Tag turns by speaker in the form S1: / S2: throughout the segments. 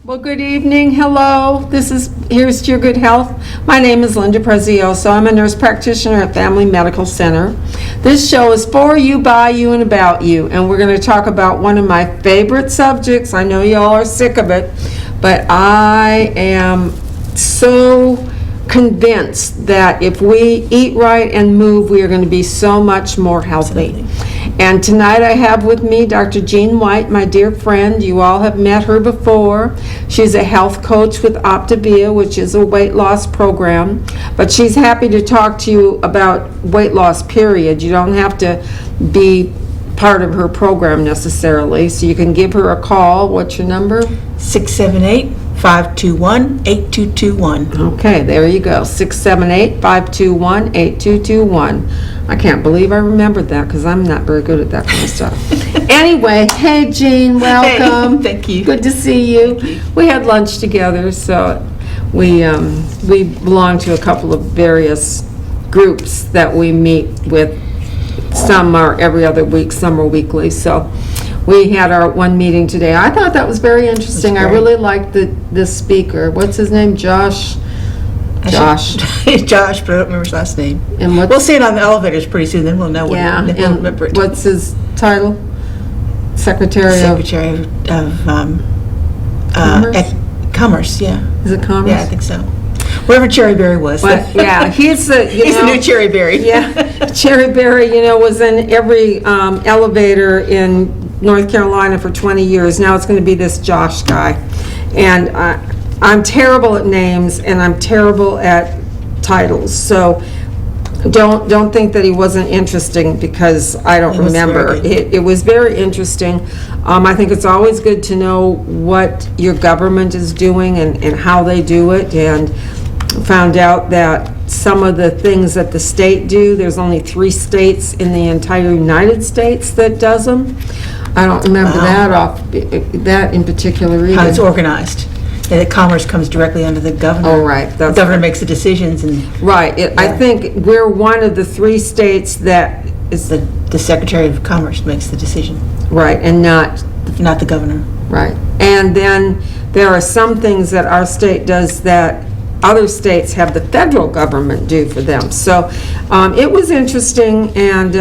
S1: Well, good evening. Hello. Here's to your good health. My name is Linda Prezioso. I'm a nurse practitioner at Family Medical Center. This show is for you, by you, and about you. And we're going to talk about one of my favorite subjects. I know y'all are sick of it, but I am so convinced that if we eat right and move, we are going to be so much more healthy. And tonight I have with me Dr. Jean White, my dear friend. You all have met her before. She's a health coach with Optavia, which is a weight loss program. But she's happy to talk to you about weight loss, period. You don't have to be part of her program necessarily. So you can give her a call. What's your number?
S2: 678-521-8221.
S1: Okay, there you go. 678-521-8221. I can't believe I remembered that because I'm not very good at that kind of stuff. Anyway, hey Jean, welcome.
S2: Hey, thank you.
S1: Good to see you. We had lunch together, so we belong to a couple of various groups that we meet with. Some are every other week, some are weekly. So we had our one meeting today. I thought that was very interesting. I really liked this speaker. What's his name? Josh,
S2: but I don't remember his last name.
S1: And
S2: we'll see it on the elevators pretty soon, then we'll know what we'll remember it.
S1: What's his title? Secretary
S2: of
S1: Commerce?
S2: Commerce, yeah.
S1: Is it Commerce?
S2: Yeah, I think so. Wherever Cherry Berry was.
S1: But, yeah, he's the
S2: new Cherry Berry.
S1: Yeah, Cherry Berry, was in every elevator in North Carolina for 20 years. Now it's going to be this Josh guy. And I'm terrible at names and I'm terrible at titles. So don't think that he wasn't interesting because I don't remember. It was very interesting. I think it's always good to know what your government is doing and how they do it, and found out that some of the things that the state do, there's only 3 states in the entire United States that does them. I don't remember that in particular either.
S2: How it's organized. And that commerce comes directly under the governor.
S1: Oh, right.
S2: The governor makes the decisions.
S1: Right. I think we're one of the 3 states that is...
S2: The Secretary of Commerce makes the decision.
S1: Right, and not
S2: the governor.
S1: Right. And then there are some things that our state does that other states have the federal government do for them. So it was interesting, and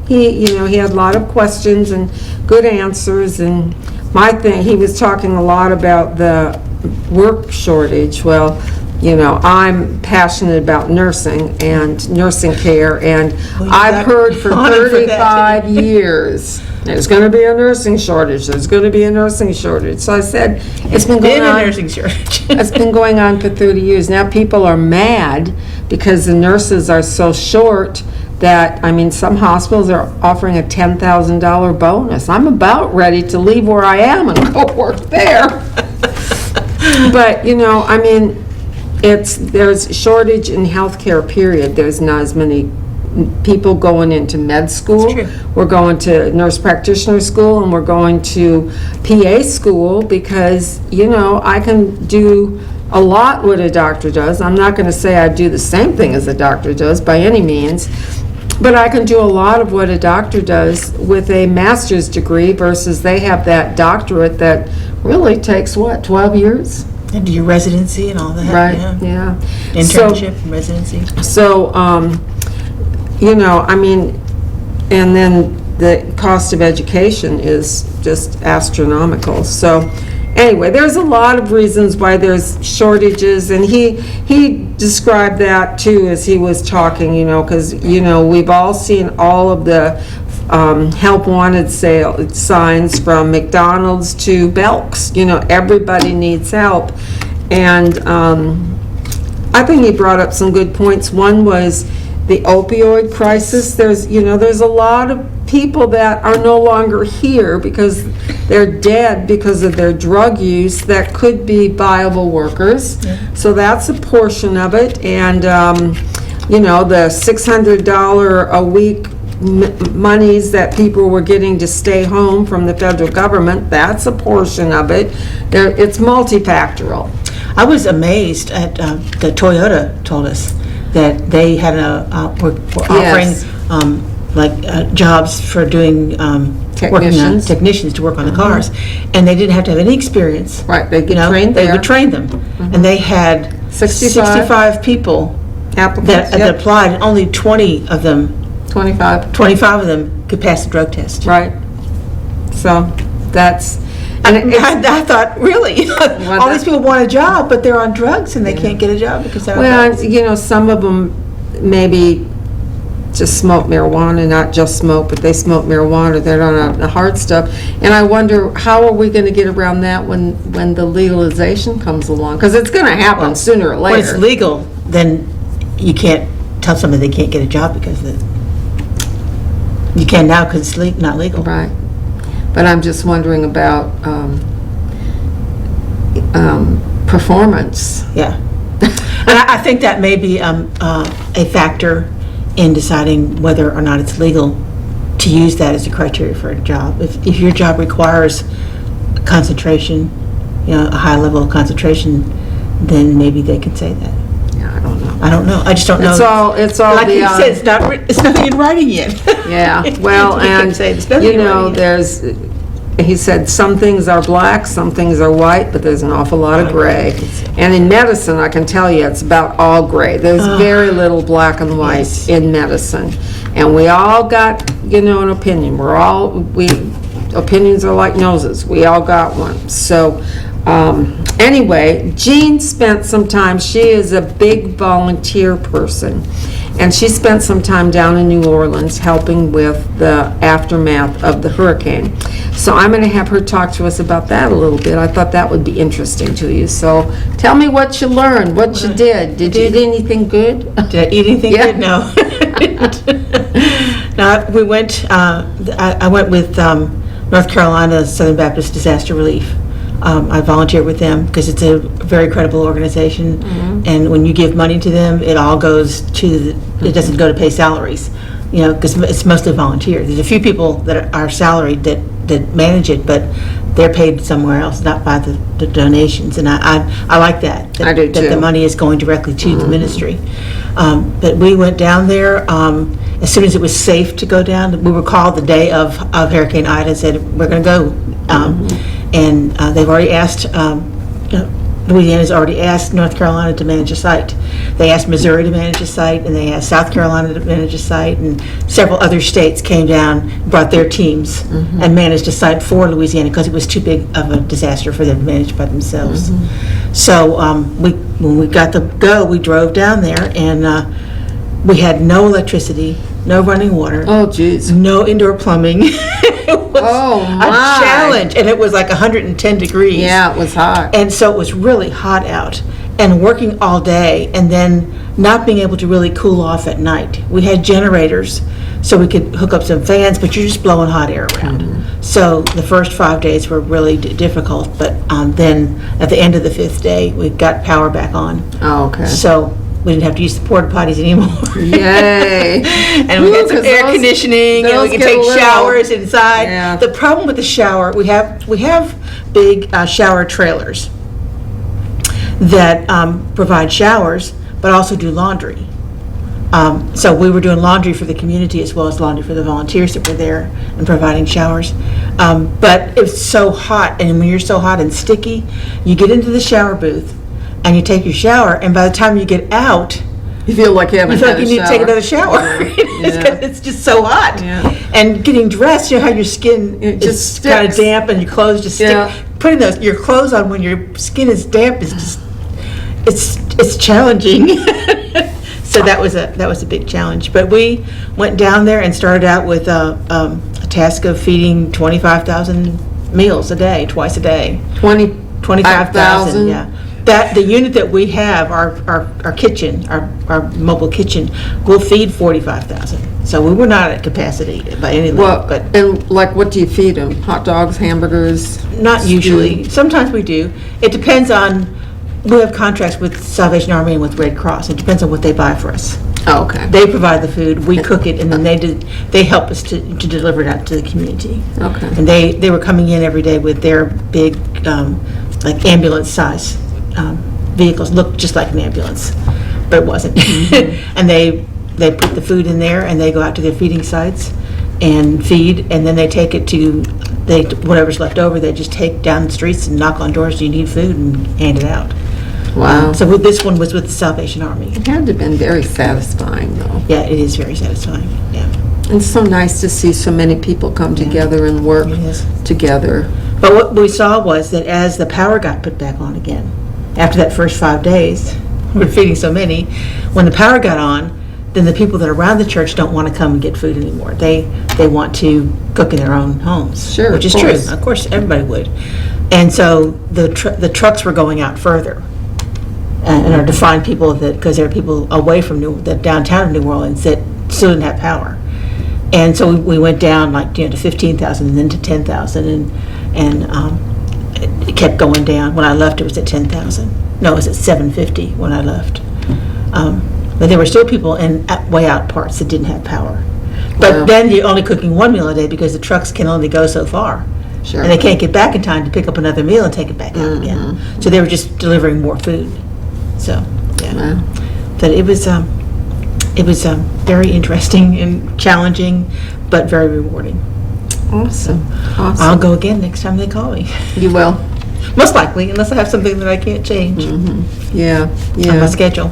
S1: he had a lot of questions and good answers. And he was talking a lot about the work shortage. Well, I'm passionate about nursing and nursing care, and I've heard for 35 years there's going to be a nursing shortage. There's going to be a nursing shortage. So I said, it's been going on.
S2: A nursing shortage.
S1: It's been going on for 30 years. Now people are mad because the nurses are so short that, some hospitals are offering a $10,000 bonus. I'm about ready to leave where I am and go work there. But, there's shortage in healthcare, period. There's not as many people going into med school.
S2: That's true.
S1: We're going to nurse practitioner school, and we're going to PA school because, I can do a lot what a doctor does. I'm not going to say I do the same thing as a doctor does by any means, but I can do a lot of what a doctor does with a master's degree versus they have that doctorate that really takes, 12 years?
S2: And do your residency and all that.
S1: Right, yeah.
S2: Internship and residency.
S1: So, and then the cost of education is just astronomical. So, anyway, there's a lot of reasons why there's shortages, and he described that too as he was talking, because, we've all seen all of the help wanted signs from McDonald's to Belk's. Everybody needs help. And I think he brought up some good points. One was the opioid crisis. There's a lot of people that are no longer here because they're dead because of their drug use that could be viable workers. Yeah. So that's a portion of it. And, the $600 a week monies that people were getting to stay home from the federal government, that's a portion of it. It's multifactorial.
S2: I was amazed at the Toyota told us that they had were offering jobs for doing technicians to work on the cars, and they didn't have to have any experience.
S1: Right, they
S2: You
S1: get
S2: know,
S1: trained
S2: they
S1: there.
S2: would train them, and they had 65 people
S1: Applicants,
S2: that
S1: yep,
S2: applied, and only 20 of them,
S1: 25,
S2: 25 of them could pass the drug test.
S1: right. So that's, and
S2: I thought, really?
S1: Well,
S2: All these people want a job, but they're on drugs and they can't get a job because they're on
S1: well,
S2: drugs.
S1: you know, some of them maybe just smoke marijuana, not just smoke, but they smoke marijuana, they're on the hard stuff. And I wonder, how are we gonna get around that when the legalization comes along? Because it's gonna happen sooner or
S2: When it's
S1: later.
S2: legal, then you can't tell somebody they can't get a job because you can now because it's not legal.
S1: Right. But I'm just wondering about performance.
S2: Yeah. And I think that may be a factor in deciding whether or not it's legal to use that as a criteria for a job. If your job requires concentration, you know, a high level of concentration, then maybe they could say that.
S1: Yeah, I don't know.
S2: I don't know. I just don't know.
S1: It's all
S2: Like you
S1: beyond.
S2: said, it's nothing in writing yet.
S1: Yeah, well,
S2: You can
S1: and,
S2: say it's nothing
S1: you
S2: in
S1: know,
S2: writing yet.
S1: he said some things are black, some things are white, but there's an awful lot of gray. And in medicine, I can tell you, it's about all gray. There's very little black and white
S2: Yes.
S1: in medicine. And we all got, you know, an opinion. Opinions are like noses. We all got one. So, anyway, Jean spent some time, she is a big volunteer person, and she spent some time down in New Orleans helping with the aftermath of the hurricane. So I'm going to have her talk to us about that a little bit. I thought that would be interesting to you. So tell me what you learned, what you did. Did you eat anything good?
S2: Did I eat anything
S1: Yeah.
S2: good? No. No, we went, I went with North Carolina Southern Baptist Disaster Relief. I volunteered with them because it's a very credible organization, and when you give money to them, it all goes to, it doesn't go to pay salaries, you know, because it's mostly volunteers. There's a few people that are salaried that manage it, but they're paid somewhere else, not by the donations, and I like that.
S1: I do
S2: That
S1: too.
S2: the money is going directly to the ministry. But we went down there, as soon as it was safe to go down. We were called the day of Hurricane Ida and said, we're going to go. And they've already asked, Louisiana's already asked North Carolina to manage a site. They asked Missouri to manage a site, and they asked South Carolina to manage a site, and several other states came down, brought their teams, and managed a site for Louisiana because it was too big of a disaster for them to manage by themselves. So when we got the go, we drove down there, and we had no electricity, no running water,
S1: Oh, geez.
S2: no indoor plumbing. It was
S1: Oh,
S2: a
S1: my.
S2: challenge, and it was like 110 degrees.
S1: Yeah, it was hot.
S2: And so it was really hot out, and working all day, and then not being able to really cool off at night. We had generators, so we could hook up some fans, but you're just blowing hot air around. So the first 5 days were really difficult, but then at the end of the 5th day, we got power back on.
S1: Oh, okay.
S2: So we didn't have to use the porta potties anymore.
S1: Yay.
S2: And we
S1: Ooh,
S2: had some
S1: 'cause
S2: air
S1: those-
S2: conditioning, and we
S1: those
S2: could
S1: get a
S2: take
S1: little-
S2: showers inside.
S1: Yeah.
S2: The problem with the shower, we have big shower trailers that provide showers, but also do laundry. So we were doing laundry for the community as well as laundry for the volunteers that were there and providing showers. But it was so hot, and when you're so hot and sticky, you get into the shower booth and you take your shower, and by the time you get out,
S1: You feel like you haven't
S2: you feel
S1: had
S2: like
S1: a
S2: you need to take
S1: shower.
S2: another shower.
S1: Yeah.
S2: It's just so hot.
S1: Yeah.
S2: And getting dressed, you know how your skin
S1: It just
S2: is kind of
S1: sticks.
S2: damp and your clothes just stick.
S1: Yeah.
S2: Putting your clothes on when your skin is damp is just, it's challenging. So that was a big challenge. But we went down there and started out with a task of feeding 25,000 meals a day, twice a day. 25,000, yeah. The unit that we have, our kitchen, our mobile kitchen, will feed 45,000. So we were not at capacity by any
S1: Well,
S2: level, but
S1: and like, what do you feed them? Hot dogs, hamburgers?
S2: not
S1: stew?
S2: usually. Sometimes we do. It depends on, we have contracts with Salvation Army and with Red Cross. It depends on what they buy for us.
S1: Oh, okay.
S2: They provide the food, we cook it, and then they help us to deliver it out to the community.
S1: Okay.
S2: And they were coming in every day with their big, like ambulance size vehicles, looked just like an ambulance, but it wasn't. And they put the food in there, and they go out to their feeding sites, and feed, and then they take it to, whatever's left over, they just take down the streets and knock on doors, do you need food, and hand it out.
S1: Wow.
S2: So this one was with the Salvation Army.
S1: It had to have been very satisfying, though.
S2: Yeah, it is very satisfying, yeah.
S1: And it's so nice to see so many people come together and work
S2: It is.
S1: together.
S2: But what we saw was that as the power got put back on again, after that first 5 days, we're feeding so many, when the power got on, then the people that are around the church don't want to come and get food anymore. They want to cook in their own homes.
S1: Sure,
S2: which is
S1: of
S2: true.
S1: course.
S2: Of course, everybody would. And so the trucks were going out further, and are to find people that, because there are people away from the downtown of New Orleans that still didn't have power. And so we went down to 15,000 and then to 10,000, and it kept going down. When I left, it was at 10,000. No, it was at 750 when I left. But there were still in way out parts that didn't have power. But
S1: Wow.
S2: then you're only cooking one meal a day because the trucks can only go so far.
S1: Sure.
S2: And they can't get back in time to pick up another meal and take it back out again. So they were just delivering more food. So, yeah.
S1: Wow.
S2: But it was very interesting and challenging, but very rewarding.
S1: Awesome.
S2: I'll
S1: Awesome.
S2: go again next time they call me.
S1: You will?
S2: Most likely, unless I have something that I can't change
S1: Yeah,
S2: on my
S1: yeah.
S2: schedule.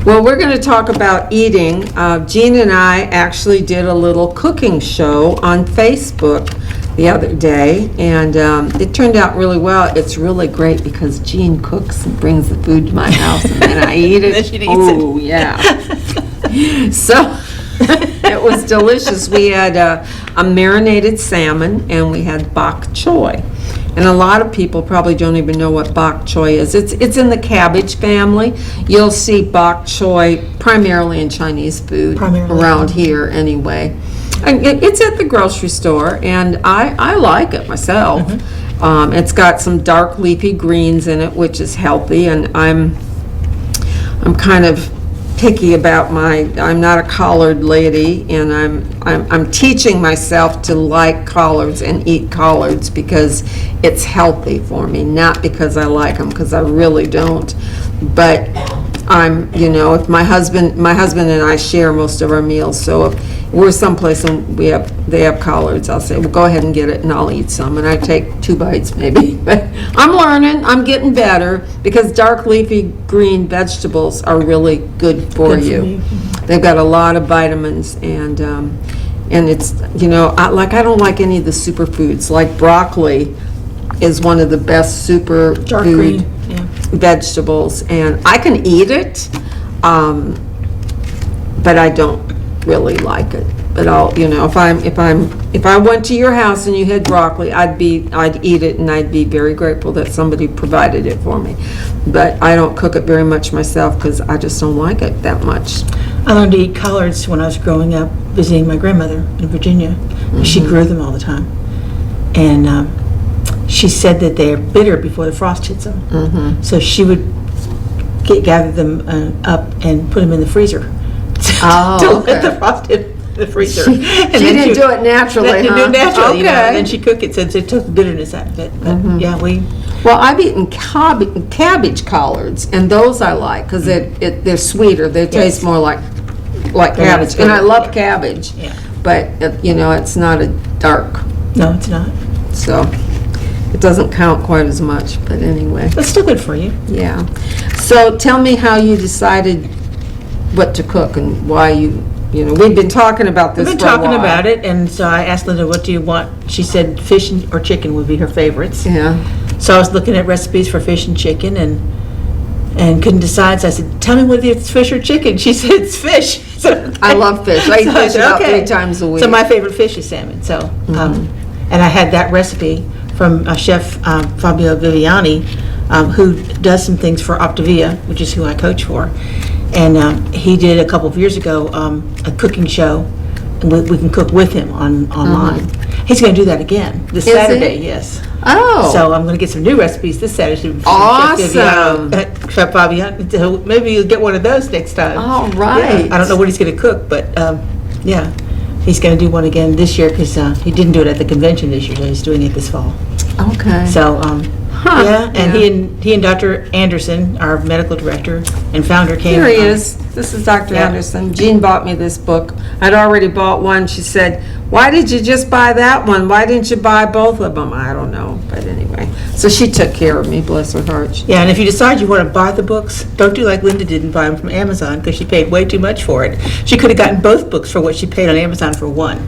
S1: Well, we're going to talk about eating. Jean and I actually did a little cooking show on Facebook the other day, and it turned out really well. It's really great because Jean cooks and brings the food to my house, and then I eat it.
S2: Then she eats it.
S1: Oh, yeah. So it was delicious. We had a marinated salmon, and we had bok choy. And a lot of people probably don't even know what bok choy is. It's in the cabbage family. You'll see bok choy primarily in Chinese food
S2: Primarily.
S1: around here anyway. And it's at the grocery store, and I like it myself. It's got some dark leafy greens in it, which is healthy, and I'm kind of picky about I'm not a collard lady, and I'm teaching myself to like collards and eat collards because it's healthy for me, not because I like them, because I really don't. But if my husband and I share most of our meals, so if we're someplace and they have collards, I'll say, well, go ahead and get it and I'll eat some, and I take 2 bites maybe. But I'm learning, I'm getting better, because dark leafy green vegetables are really good for
S2: Good for
S1: you.
S2: you.
S1: They've got a lot of vitamins, and it's, I don't like any of the superfoods. Like broccoli is one of the best super
S2: Dark
S1: food
S2: green, yeah.
S1: vegetables, and I can eat it, but I don't really like it. But I'll, if I went to your house and you had broccoli, I'd eat it, and I'd be very grateful that somebody provided it for me. But I don't cook it very much myself because I just don't like it that much.
S2: I learned to eat collards when I was growing up, visiting my grandmother in Virginia. She grew them all the time. And she said that they're bitter before the frost hits them. So she would gather them up and put them in the freezer to let the frost hit the freezer.
S1: She didn't do it naturally,
S2: Didn't do
S1: huh?
S2: it naturally,
S1: Okay.
S2: and then she cooked it since it took the bitterness out of it. But yeah,
S1: Well, I've eaten cabbage collards, and those I like because they're sweeter. They taste more like cabbage, and I love cabbage.
S2: Yeah.
S1: But it's not a dark,
S2: No, it's not.
S1: so it doesn't count quite as much. But anyway,
S2: It's still good for you.
S1: yeah. So tell me how you decided what to cook and why we've been talking about this
S2: We've been
S1: for a
S2: talking
S1: while.
S2: about it, and so I asked Linda, what do you want? She said fish or chicken would be her favorites.
S1: Yeah.
S2: So I was looking at recipes for fish and chicken and couldn't decide. So I said, tell me whether it's fish or chicken. She said, it's fish. So
S1: I love fish. I eat
S2: so
S1: fish
S2: said,
S1: about
S2: okay.
S1: 3 times a week.
S2: So my favorite fish is salmon. So, and I had that recipe from Chef Fabio Viviani, who does some things for Optavia, which is who I coach for. And he did a couple of years ago a cooking show, and we can cook with him online. He's going to do that again this
S1: Is
S2: Saturday.
S1: he?
S2: Yes.
S1: Oh.
S2: So I'm going to get some new recipes this Saturday. from
S1: Awesome.
S2: Chef Fabian. So maybe you'll get one of those next time.
S1: All right.
S2: Yeah. I don't know what he's going to cook, but yeah, he's going to do one again this year because he didn't do it at the convention this year, so he's doing it this fall.
S1: Okay.
S2: So
S1: Huh.
S2: Yeah, and he and Dr. Anderson, our medical director and founder, came.
S1: Here he is. This is Dr.
S2: Yeah.
S1: Anderson. Jean bought me this book. I'd already bought one. She said, "Why did you just buy that one? Why didn't you buy both of them?" I don't know, but anyway. So she took care of me, bless her heart.
S2: Yeah, and if you decide you want to buy the books, don't do like Linda did and buy them from Amazon, because she paid way too much for it. She could have gotten both books for what she paid on Amazon for one.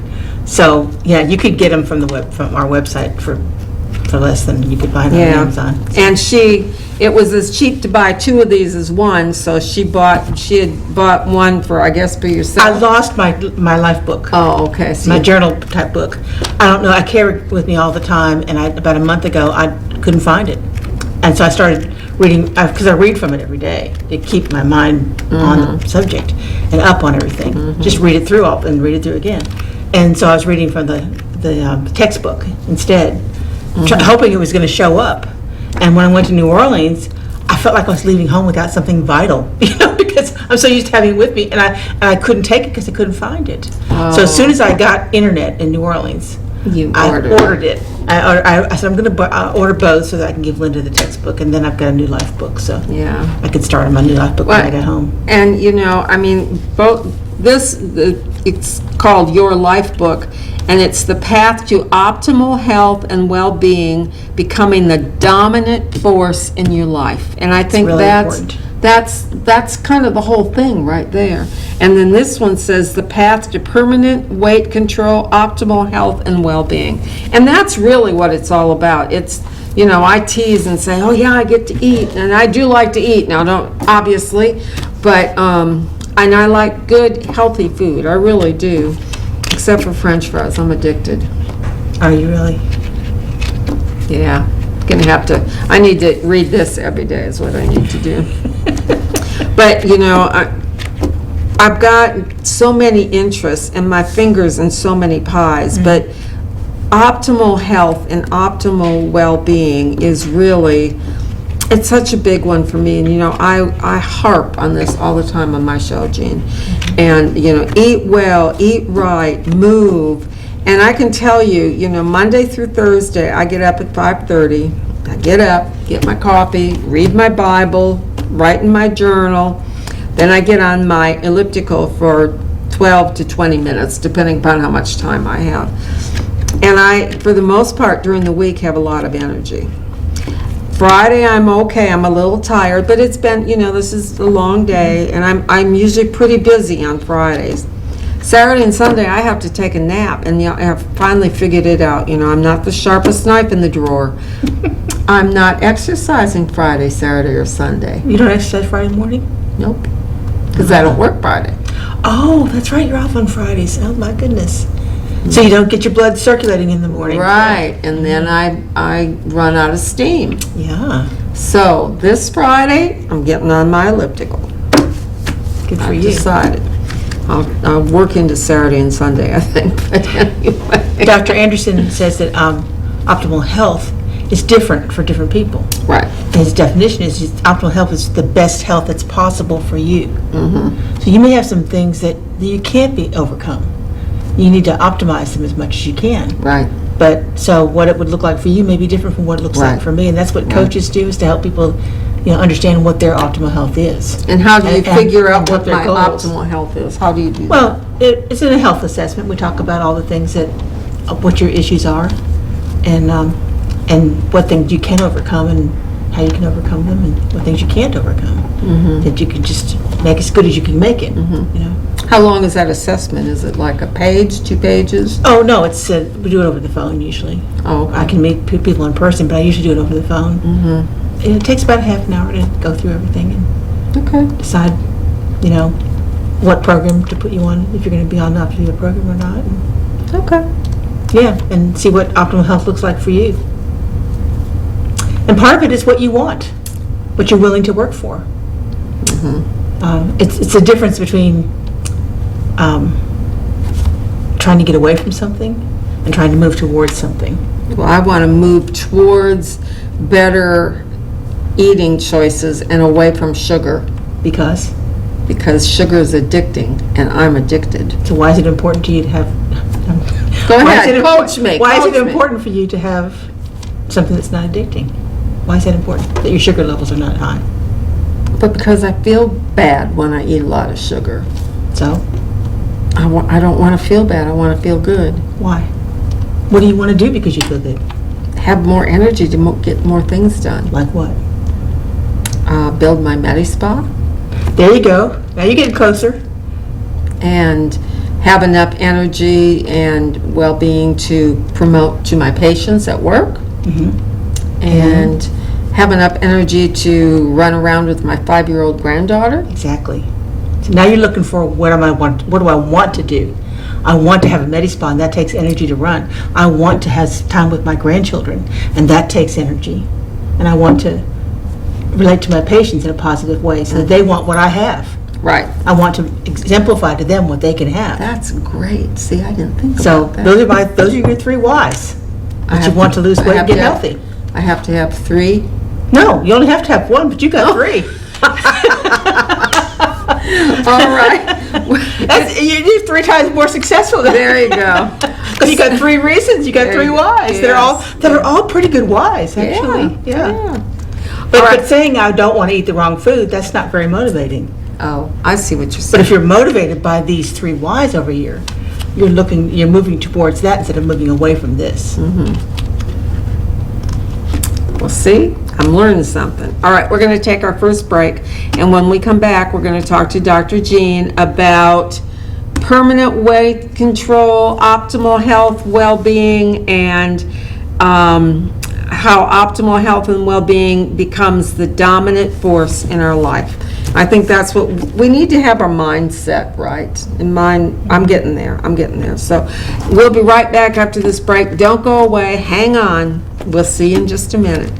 S2: So, yeah, you could get them from from our website for less than you could buy them on
S1: Yeah.
S2: Amazon.
S1: And it was as cheap to buy two of these as one, so she had bought one for, I guess, for
S2: I
S1: yourself.
S2: lost my life book.
S1: Oh, okay. So
S2: My
S1: you-
S2: journal type book. I don't know, I carry it with me all the time, and about a month ago, I couldn't find it. And so I started reading, because I read from it every day to keep my mind on the subject and up on everything. Just read it through and read it through again. And so I was reading from the textbook instead, hoping it was going to show up. And when I went to New Orleans, I felt like I was leaving home without something vital, because I'm so used to having it with me, and I couldn't take it because I couldn't find it. So as soon as I got internet in New Orleans,
S1: You
S2: I
S1: ordered.
S2: ordered it. I said, I'm going to order both so that I can give Linda the textbook, and then I've got a New Life book, so
S1: Yeah.
S2: I could start on my New Life book when I get home.
S1: And, I mean, it's called Your Life Book, and it's the path to optimal health and well-being, becoming the dominant force in your life. And I think
S2: really
S1: that's
S2: important.
S1: that's kind of the whole thing right there. And then this one says the path to permanent weight control, optimal health and well-being. And that's really what it's all about. It's, I tease and say, "Oh yeah, I get to eat," and I do like to eat. Now, don't obviously, but and I like good, healthy food. I really do, except for French fries. I'm addicted.
S2: Are you really?
S1: Yeah, I need to read this every day is what I need to do. But, I've got so many interests and my fingers in so many pies, but optimal health and optimal well-being is really, it's such a big one for me. And, I harp on this all the time on my show, Jean. And, eat well, eat right, move. And I can tell you, Monday through Thursday, I get up at 5:30. I get up, get my coffee, read my Bible, write in my journal. Then I get on my elliptical for 12 to 20 minutes, depending upon how much time I have. And I, for the most part, during the week, have a lot of energy. Friday, I'm okay. I'm a little tired, but it's been, this is a long day, and I'm usually pretty busy on Fridays. Saturday and Sunday, I have to take a nap, and I have finally figured it out. I'm not the sharpest knife in the drawer. I'm not exercising Friday, Saturday, or Sunday.
S2: You don't exercise Friday morning?
S1: Nope, because I don't work Friday.
S2: Oh, that's right, you're off on Fridays. Oh, my goodness. So you don't get your blood circulating in the morning?
S1: Right, and then I run out of steam.
S2: Yeah,
S1: So this Friday, I'm getting on my elliptical.
S2: good for
S1: I've
S2: you.
S1: decided. I'll work into Saturday and Sunday, I think, but anyway.
S2: Dr. Anderson says that optimal health is different for different people.
S1: Right.
S2: His definition is optimal health is the best health that's possible for you. So you may have some things that you can't be overcome. You need to optimize them as much as you can.
S1: Right.
S2: But so what it would look like for you may be different from what it looks like
S1: Right.
S2: for me, and that's what coaches do, is to help people, understand what their optimal health is.
S1: And how do you
S2: And-
S1: figure
S2: and
S1: out what
S2: their
S1: my
S2: goals.
S1: optimal health is? How do you do that?
S2: Well, it's in a health assessment. We talk about all the things what your issues are, and what things you can overcome, and how you can overcome them, and what things you can't overcome. That you can just make as good as you can make it.
S1: How long is that assessment? Is it like a page, 2 pages?
S2: Oh no, it's we do it over the phone usually.
S1: Oh, okay.
S2: I can meet people in person, but I usually do it over the phone. And it takes about half an hour to go through everything and
S1: Okay.
S2: decide, what program to put you on, if you're going to be on the optimal program or not. And,
S1: Okay.
S2: yeah, and see what optimal health looks like for you. And part of it is what you want, what you're willing to work for. It's a difference between trying to get away from something and trying to move towards something.
S1: Well, I want to move towards better eating choices and away from sugar,
S2: Because,
S1: sugar is addicting, and I'm addicted.
S2: so why is it important to you to have...
S1: Go
S2: why
S1: ahead,
S2: is it
S1: coach me,
S2: Why is
S1: coach
S2: it
S1: me.
S2: important for you to have something that's not addicting? Why is that important? That your sugar levels are not high.
S1: But because I feel bad when I eat a lot of sugar.
S2: So,
S1: I don't want to feel bad. I want to feel good.
S2: why? What do you want to do because you feel good?
S1: Have more energy to get more things done.
S2: Like what?
S1: Build my Medi-Spa
S2: There you go. Now you're getting closer.
S1: and have enough energy and well-being to promote to my patients at work. And have enough energy to run around with my 5-year-old granddaughter.
S2: Exactly. So now you're looking for what do I want to do? I want to have a Medi-Spa, and that takes energy to run. I want to have time with my grandchildren, and that takes energy. And I want to relate to my patients in a positive way so that they want what I have.
S1: Right.
S2: I want to exemplify to them what they can have.
S1: That's great. See, I didn't think
S2: So
S1: about that.
S2: those are your 3 whys.
S1: I
S2: That you
S1: have
S2: want to lose
S1: I
S2: weight
S1: have
S2: and get
S1: to have-
S2: healthy.
S1: I have to have 3.
S2: No, you only have to have 1, but you got 3.
S1: All right.
S2: You're 3 times more successful than
S1: There you go.
S2: Because you got 3 reasons, you got 3 whys.
S1: Yes.
S2: That are all pretty good whys, actually. Yeah.
S1: All right.
S2: But saying I don't want to eat the wrong food, that's not very motivating.
S1: Oh, I see what you're
S2: But
S1: saying.
S2: if you're motivated by these 3 whys over here, you're moving towards that instead of moving away from this.
S1: Well, see, I'm learning something. All right, we're going to take our first break, and when we come back, we're going to talk to Dr. Jean about permanent weight control, optimal health, well-being, and how optimal health and well-being becomes the dominant force in our life. I think that's what we need to have our mindset right. In mine, I'm getting there. So we'll be right back after this break. Don't go away. Hang on. We'll see you in just a minute.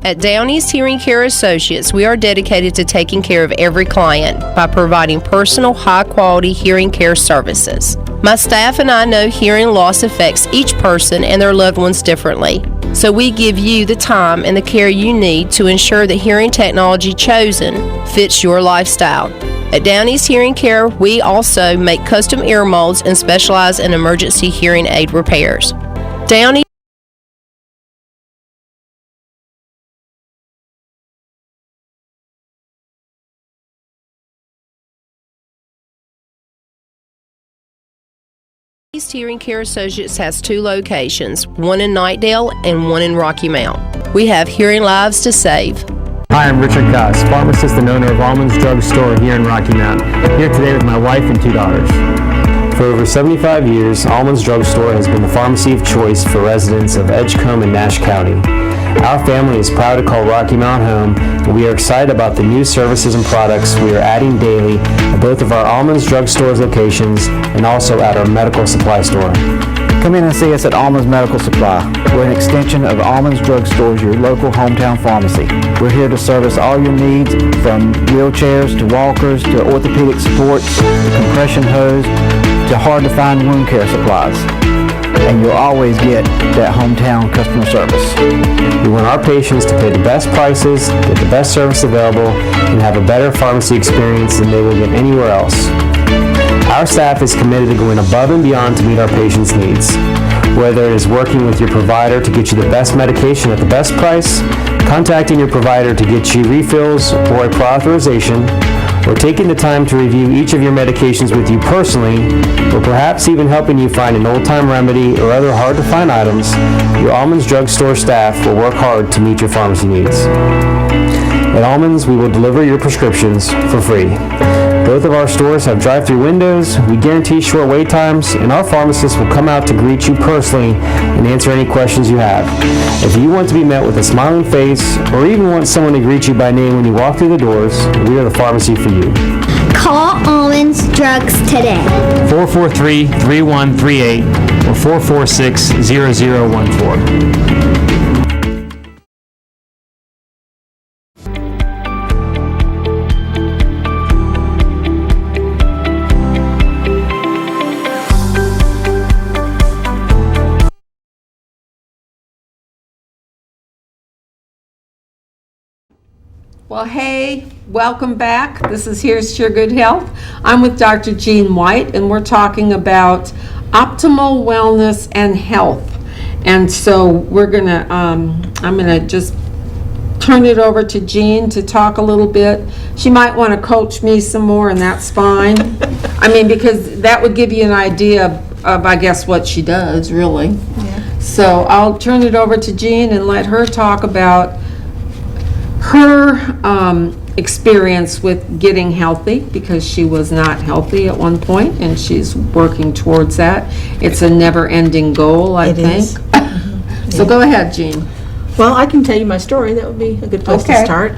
S3: At Down East Hearing Care Associates, we are dedicated to taking care of every client by providing personal, high-quality hearing care services. My staff and I know hearing loss affects each person and their loved ones differently. So we give you the time and the care you need to ensure the hearing technology chosen fits your lifestyle. At Down East Hearing Care, we also make custom ear molds and specialize in emergency hearing aid repairs. Down East Hearing Care Associates has 2 locations, one in Knightdale and one in Rocky Mount. We have hearing lives to save.
S4: Hi, I'm Richard Koss, pharmacist and owner of Almonds Drug Store here in Rocky Mount. Here today with my wife and 2 daughters. For over 75 years, Almonds Drug Store has been the pharmacy of choice for residents of Edgecombe and Nash County. Our family is proud to call Rocky Mount home, and we are excited about the new services and products we are adding daily at both of our Almonds Drug Store's locations and also at our medical supply store.
S5: Come in and see us at Almonds Medical Supply. We're an extension of Almonds Drug Stores, your local hometown pharmacy. We're here to service all your needs, from wheelchairs to walkers to orthopedic supports to compression hose to hard-to-find wound care supplies. And you'll always get that hometown customer service.
S4: We want our patients to pay the best prices, get the best service available, and have a better pharmacy experience than they will get anywhere else. Our staff is committed to going above and beyond to meet our patients' needs. Whether it is working with your provider to get you the best medication at the best price, contacting your provider to get you refills or a prior authorization, or taking the time to review each of your medications with you personally, or perhaps even helping you find an old-time remedy or other hard-to-find items, your Almonds Drug Store staff will work hard to meet your pharmacy needs. At Almonds, we will deliver your prescriptions for free. Both of our stores have drive-through windows, we guarantee short wait times, and our pharmacists will come out to greet you personally and answer any questions you have. If you want to be met with a smiling face, or even want someone to greet you by name when you walk through the doors, we are the pharmacy for you.
S6: Call Almonds Drugs today.
S4: 443-3138 or 446-0014.
S1: Well, hey, welcome back. This is Here's to Your Good Health. I'm with Dr. Jean White, and we're talking about optimal wellness and health. And so we're gonna, I'm gonna just turn it over to Jean to talk a little bit. She might want to coach me some more, and that's fine. I mean, because that would give you an idea of, I guess, what she does, really.
S2: Yeah.
S1: So I'll turn it over to Jean and let her talk about her experience with getting healthy, because she was not healthy at one point, and she's working towards that. It's a never-ending goal, I
S2: It
S1: think.
S2: is.
S1: So go ahead, Jean.
S2: Well, I can tell you my story. That would be a good place to
S1: Okay.
S2: start.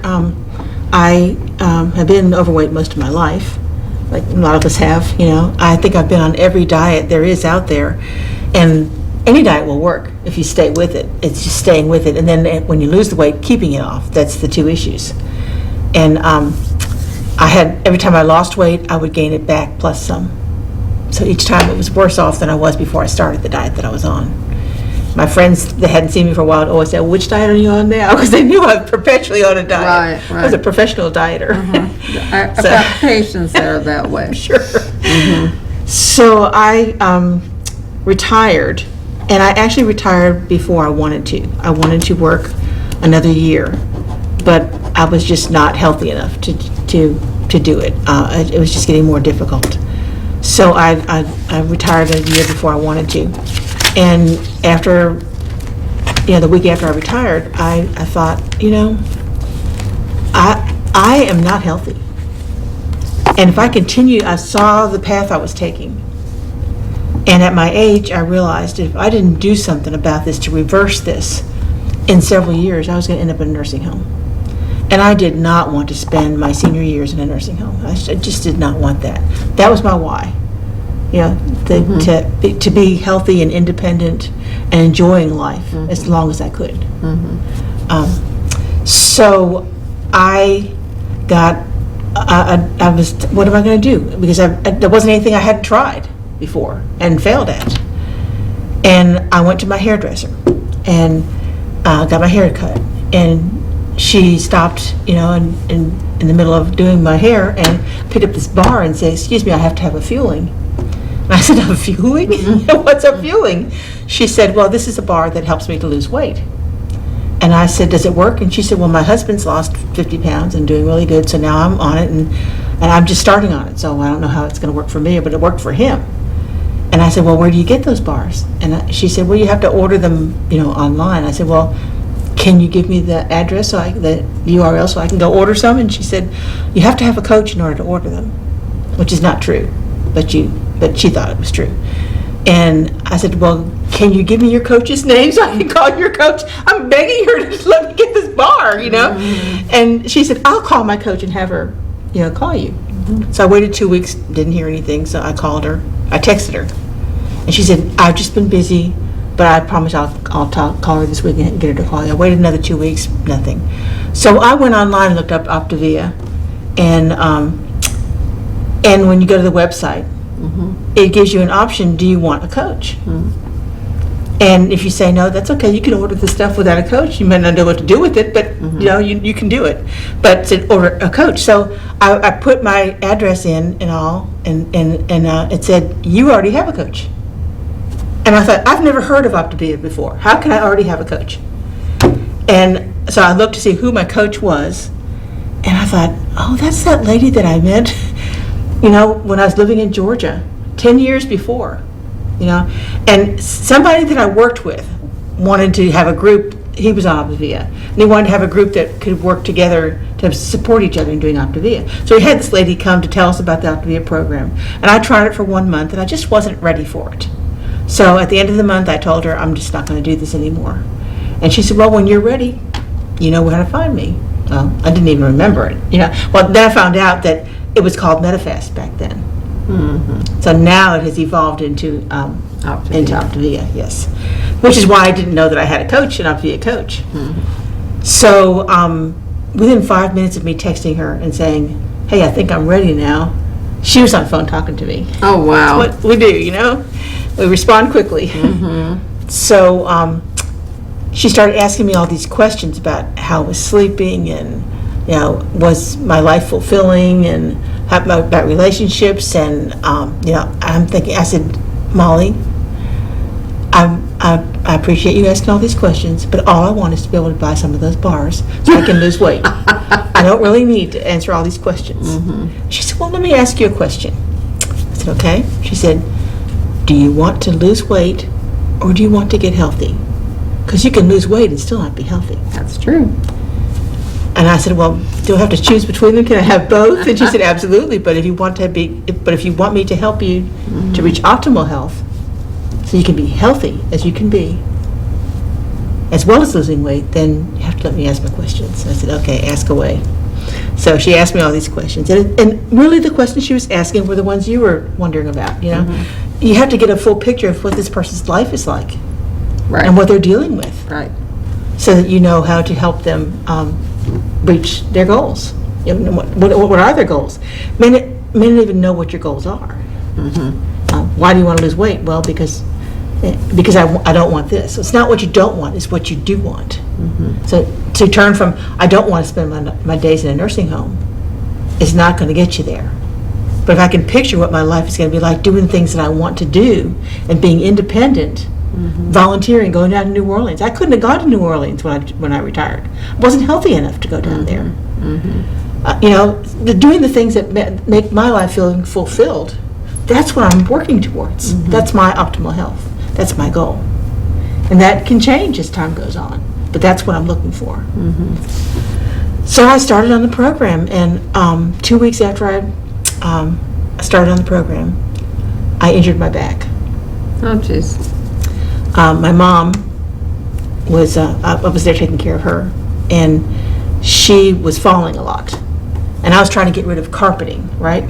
S2: I have been overweight most of my life, like a lot of us have, you know. I think I've been on every diet there is out there, and any diet will work if you stay with it. It's just staying with it, and then when you lose the weight, keeping it off. That's the two issues. And I had, every time I lost weight, I would gain it back plus some. So each time it was worse off than I was before I started the diet that I was on. My friends that hadn't seen me for a while would always say, which diet are you on now? Because they knew I was perpetually on a diet.
S1: Right,
S2: I was a
S1: right.
S2: professional dieter.
S1: I've
S2: So-
S1: got patients that are that way.
S2: Sure. So I retired, and I actually retired before I wanted to. I wanted to work another year, but I was just not healthy enough to do it. It was just getting more difficult. So I retired a year before I wanted to. And after, the week after I retired, I thought, I am not healthy. And if I continue, I saw the path I was taking. And at my age, I realized if I didn't do something about this to reverse this, in several years, I was going to end up in a nursing home. And I did not want to spend my senior years in a nursing home. I just did not want that. That was my why. To be healthy and independent and enjoying life as long as I could. So I got, I was, what am I going to do? Because there wasn't anything I hadn't tried before and failed at. And I went to my hairdresser and got my hair cut. And she stopped, in the middle of doing my hair and picked up this bar and said, "Excuse me, I have to have a fueling." And I said, "A fueling? What's a fueling?" She said, "Well, this is a bar that helps me to lose weight." And I said, "Does it work?" And she said, "Well, my husband's lost 50 pounds and doing really good, so now I'm on it, and I'm just starting on it, so I don't know how it's going to work for me, but it worked for him." And I said, "Well, where do you get those bars?" And she said, "Well, you have to order them, online." I said, "Well, can you give me the address, the URL, so I can go order some?" And she said, "You have to have a coach in order to order them," which is not true, but she thought it was true. And I said, "Well, can you give me your coach's name so I can call your coach? I'm begging her to let me get this bar, And she said, "I'll call my coach and have her, call you." So I waited 2 weeks, didn't hear anything, so I called her. I texted her. And she said, "I've just been busy, but I promise I'll call her this week and get her to call you." I waited another 2 weeks, nothing. So I went online and looked up Optavia. And when you go to the website, it gives you an option, do you want a coach? And if you say no, that's okay. You can order the stuff without a coach. You might not know what to do with it, but you can do it. But to order a coach. So I put my address in and all, and it said, "You already have a coach." And I thought, I've never heard of Optavia before. How can I already have a coach? And so I looked to see who my coach was, and I thought, oh, that's that lady that I met, when I was living in Georgia 10 years before. And somebody that I worked with wanted to have a group. He was on Optavia, and he wanted to have a group that could work together to support each other in doing Optavia. So he had this lady come to tell us about the Optavia program, and I tried it for 1 month, and I just wasn't ready for it. So at the end of the month, I told her, I'm just not going to do this anymore. And she said, "Well, when you're ready, you know where to find me." Well, I didn't even remember it. Well, then I found out that it was called Medifast back then. So now it has evolved into Optavia, yes. Which is why I didn't know that I had a coach, an Optavia coach. So within 5 minutes of me texting her and saying, "Hey, I think I'm ready now," she was on the phone talking to me.
S1: Oh, wow.
S2: That's what we do, We respond quickly. So she started asking me all these questions about how I was sleeping and was my life fulfilling, and about relationships, and I'm thinking, I said, Molly, I appreciate you asking all these questions, but all I want is to be able to buy some of those bars so I can lose weight. I don't really need to answer all these questions. She said, well, let me ask you a question. I said, okay. She said, do you want to lose weight or do you want to get healthy? Because you can lose weight and still not be healthy.
S1: That's true.
S2: And I said, well, do I have to choose between them? Can I have both? And she said, absolutely. But if you want me to help you to reach optimal health, so you can be healthy as you can be, as well as losing weight, then you have to let me ask my questions. And I said, okay, ask away. So she asked me all these questions. And really the questions she was asking were the ones you were wondering about, You have to get a full picture of what this person's life is like
S1: Right.
S2: and what they're dealing with,
S1: Right.
S2: so that you know how to help them reach their goals. What are their goals? Men don't even know what your goals are. Why do you want to lose weight? Well, because I don't want this. So it's not what you don't want, it's what you do want. So to turn from, I don't want to spend my days in a nursing home, is not going to get you there. But if I can picture what my life is going to be like, doing things that I want to do, and being independent, volunteering, going down to New Orleans. I couldn't have gone to New Orleans when I retired. I wasn't healthy enough to go down there. Doing the things that make my life feel fulfilled, that's what I'm working towards. That's my optimal health. That's my goal. And that can change as time goes on, but that's what I'm looking for. So I started on the program, and 2 weeks after I started on the program, I injured my back.
S1: Oh, jeez.
S2: My mom was, I was there taking care of her, and she was falling a lot. And I was trying to get rid of carpeting, right?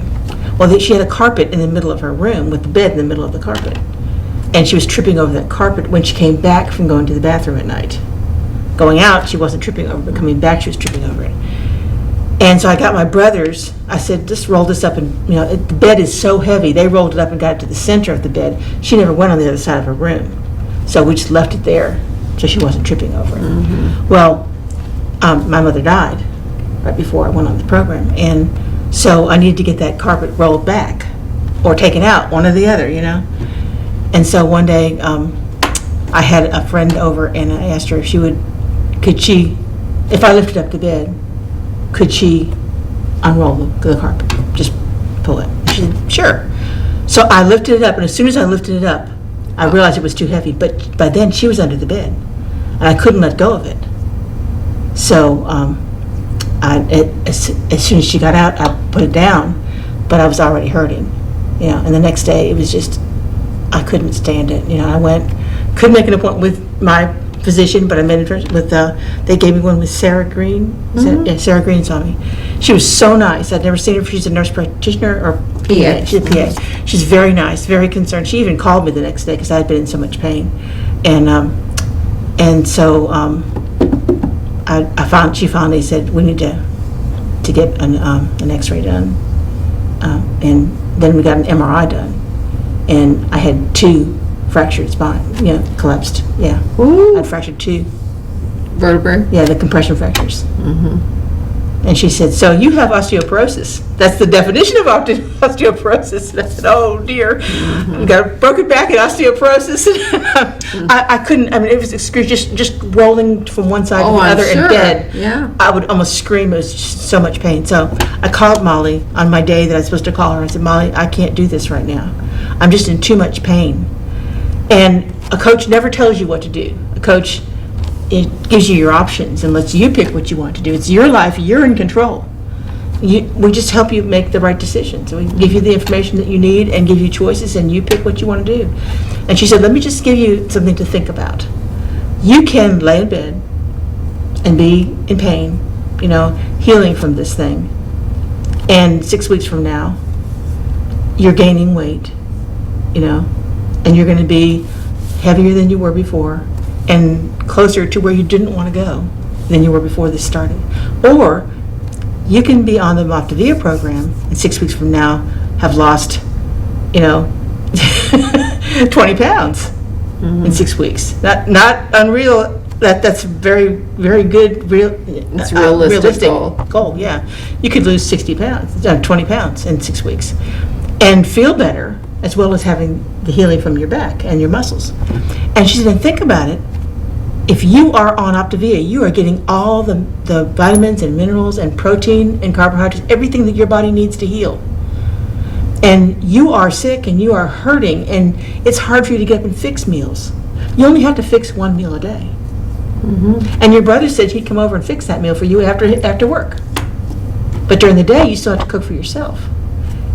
S2: Well, she had a carpet in the middle of her room with the bed in the middle of the carpet. And she was tripping over that carpet when she came back from going to the bathroom at night. Going out, she wasn't tripping over, but coming back, she was tripping over it. And so I got my brothers, I said, just roll this up, and the bed is so heavy. They rolled it up and got it to the center of the bed. She never went on the other side of her room. So we just left it there so she wasn't tripping over it. Well, my mother died right before I went on the program. And so I needed to get that carpet rolled back or taken out, one or the other, And so one day I had a friend over, and I asked her if if I lifted up the bed, could she unroll the carpet, just pull it? She said, sure. So I lifted it up, and as soon as I lifted it up, I realized it was too heavy, but by then she was under the bed, and I couldn't let go of it. So as soon as she got out, I put it down, but I was already hurting, and the next day it was just, I couldn't stand it. I couldn't make an appointment with my physician, but I made it with, they gave me one with Sarah Green. Yeah, Sarah Green saw me. She was so nice. I'd never seen her. She's a nurse practitioner or PA. She's a PA. She's very nice, very concerned. She even called me the next day because I had been in so much pain. And so she finally said, we need to get an x-ray done. And then we got an MRI done. And I had 2 fractured spine, collapsed. Yeah.
S1: Ooh.
S2: I'd fractured 2.
S1: Vertebrae?
S2: Yeah, the compression fractures. And she said, so you have osteoporosis. That's the definition of osteoporosis. And I said, oh dear. I got a broken back and osteoporosis. I couldn't, it was excruciating, just rolling from one side to the other in bed.
S1: Yeah.
S2: I would almost scream. It was just so much pain. So I called Molly on my day that I was supposed to call her. I said, Molly, I can't do this right now. I'm just in too much pain. And a coach never tells you what to do. A coach, it gives you your options and lets you pick what you want to do. It's your life. You're in control. We just help you make the right decisions. We give you the information that you need and give you choices, and you pick what you want to do. And she said, let me just give you something to think about. You can lay in bed and be in pain, healing from this thing. And 6 weeks from now, you're gaining weight, and you're going to be heavier than you were before, and closer to where you didn't want to go than you were before this started. Or you can be on the Optavia program, and 6 weeks from now have lost, 20 pounds in 6 weeks. Not unreal that's very, very good,
S1: It's a realistic goal.
S2: Yeah. You could lose 60 pounds, 20 pounds in 6 weeks, and feel better, as well as having the healing from your back and your muscles. And she said, think about it. If you are on Optavia, you are getting all the vitamins and minerals and protein and carbohydrates, everything that your body needs to heal. And you are sick and you are hurting, and it's hard for you to get up and fix meals. You only have to fix one meal a day. And your brother said he'd come over and fix that meal for you after work. But during the day, you still have to cook for yourself.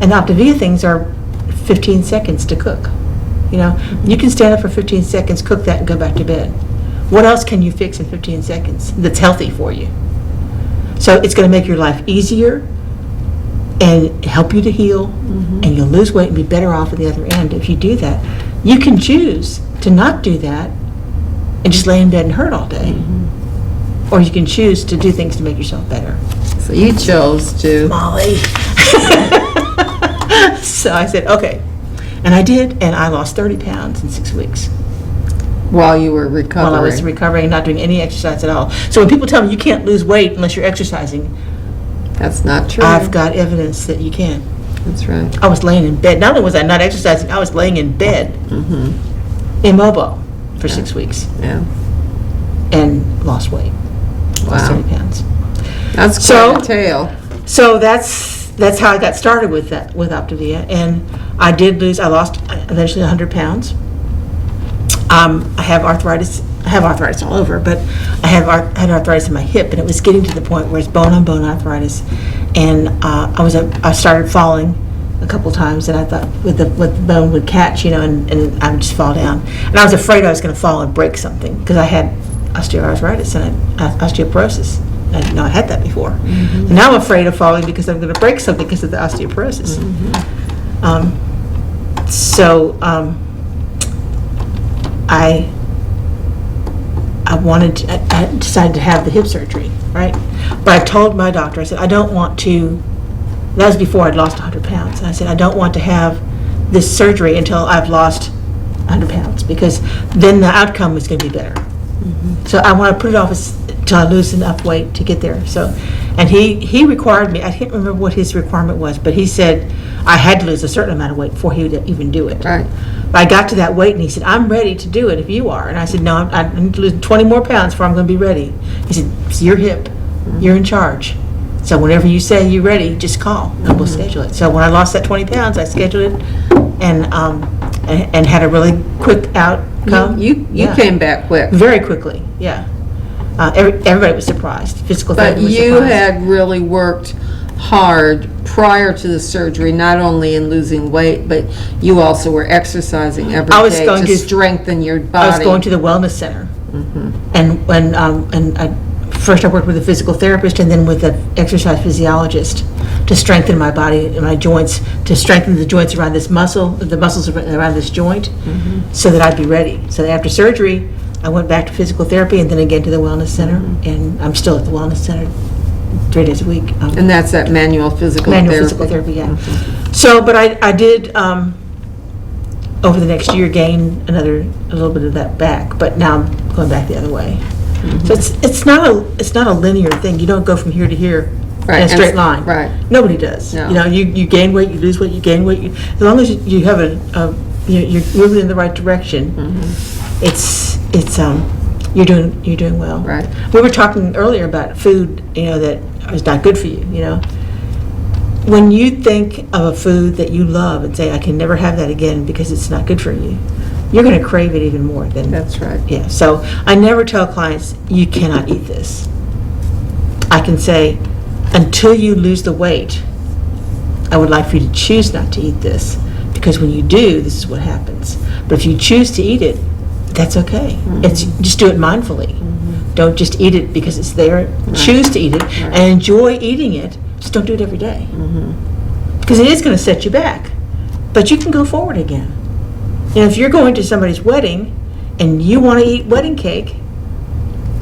S2: And Optavia things are 15 seconds to cook. You know, you can stand up for 15 seconds, cook that, and go back to bed. What else can you fix in 15 seconds that's healthy for you? So it's going to make your life easier and help you to heal, and you'll lose weight and be better off at the other end if you do that. You can choose to not do that and just lay in bed and hurt all day. Or you can choose to do things to make yourself better.
S1: So you chose to.
S2: Molly. So I said, okay. And I did, and I lost 30 pounds in 6 weeks.
S1: While you were recovering.
S2: While I was recovering and not doing any exercise at all. So when people tell me you can't lose weight unless you're exercising,
S1: That's not true.
S2: I've got evidence that you can.
S1: That's right.
S2: I was laying in bed. Not only was I not exercising, I was laying in bed, immobile, for 6 weeks,
S1: Yeah.
S2: and lost weight. Lost
S1: Wow.
S2: 30 pounds.
S1: That's
S2: So-
S1: quite a tale.
S2: So that's how I got started with that, with Optavia, and I lost eventually 100 pounds. I have arthritis. I have arthritis all over, but I had arthritis in my hip, and it was getting to the point where it's bone-on-bone arthritis, and I started falling a couple times, and I thought the bone would catch, and I would just fall down, and I was afraid I was going to fall and break something because I had osteoarthritis and osteoporosis. I didn't know I had that before. And now I'm afraid of falling because I'm going to break something because of the osteoporosis. I decided to have the hip surgery, right? But I told my doctor, I said, I don't want to, that was before I'd lost 100 pounds. And I said, I don't want to have this surgery until I've lost 100 pounds, because then the outcome is going to be better. So I want to put it off until I lose enough weight to get there. So, and he required me, I can't remember what his requirement was, but he said I had to lose a certain amount of weight before he would even do it.
S1: Right.
S2: But I got to that weight, and he said, I'm ready to do it if you are. And I said, no, I need to lose 20 more pounds before I'm going to be ready. He said, it's your hip. You're in charge. So whenever you say you're ready, just call, and we'll schedule it. So when I lost that 20 pounds, I scheduled it, and had a really quick outcome.
S1: You
S2: Yeah.
S1: came back quick.
S2: Very quickly, yeah. Everybody was surprised. Physical
S1: But
S2: therapy was
S1: you
S2: surprised.
S1: had really worked hard prior to the surgery, not only in losing weight, but you also were exercising every
S2: I was
S1: day
S2: going
S1: to
S2: to-
S1: strengthen your body.
S2: I was going to the wellness center. And first I worked with a physical therapist and then with an exercise physiologist to strengthen my body and my joints, to strengthen the joints around this muscle, the muscles around this joint, so that I'd be ready. So after surgery, I went back to physical therapy and then again to the wellness center, and I'm still at the wellness center 3 days a week.
S1: And that's that manual physical
S2: Manual
S1: therapy.
S2: physical therapy, yeah. So, but I did, over the next year, gain a little bit of that back, but now I'm going back the other way. So it's not a linear thing. You don't go from here to here
S1: Right,
S2: in a
S1: and
S2: straight
S1: it's-
S2: line.
S1: right.
S2: Nobody does.
S1: No.
S2: You gain weight, you lose weight, you gain weight. As long as you have you're moving in the right direction, it's you're doing well.
S1: Right.
S2: We were talking earlier about food, that is not good for you, When you think of a food that you love and say, I can never have that again because it's not good for you, you're going to crave it even more than.
S1: That's right.
S2: Yeah, so I never tell clients, you cannot eat this. I can say, until you lose the weight, I would like for you to choose not to eat this, because when you do, this is what happens. But if you choose to eat it, that's okay. It's just do it mindfully. Don't just eat it because it's there. Choose to eat it and enjoy eating it. Just don't do it every day. Because it is going to set you back. But you can go forward again. If you're going to somebody's wedding and you want to eat wedding cake,